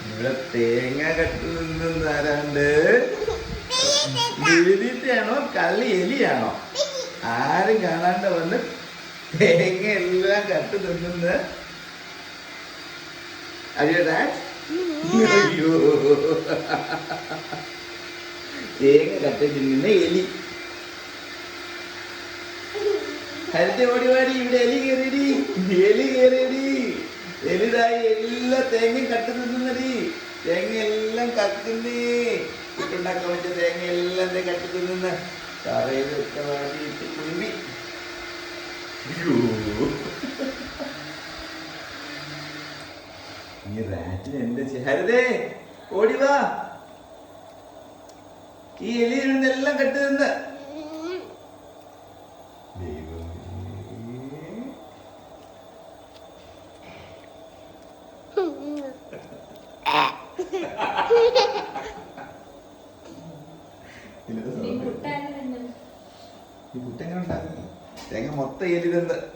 ഇവിടെ തേങ്ങ കെട്ടി നിന്നാരാണ്ട് എലിയാണോ കള്ളി എലിയാണോ ആരും കാണാണ്ട് വന്ന് തേങ്ങ എല്ലാം കട്ട് തിന്നുന്ന അറിയോടാ അയ്യോ തേങ്ങ കട്ട് തിന്നുന്ന എലി ഹരിത ഓടി വാടി ഇവിടെ എലി കയറിയടി എലി കയറിയടി എലിതായി എല്ലാ തേങ്ങയും കട്ട് തിന്നടി തേങ്ങ എല്ലാം കക്കുന്നേ ഇട്ടുണ്ടാക്കാൻ പറ്റിയ തേങ്ങ എല്ലാം കട്ട് തിന്നുന്ന കറയിലൊക്കെ വാടിയിട്ട് കുമ്പി ഈ റാറ്റിന് എന്താ ഹരിതേ ഓടിവാ ഈ എലിയിൽ നിന്നെല്ലാം കട്ട് തിന്ന് ഈ കുട്ട എങ്ങനെ ഉണ്ടാക്കുന്നു തേങ്ങ മൊത്തം എലി തിന്ന്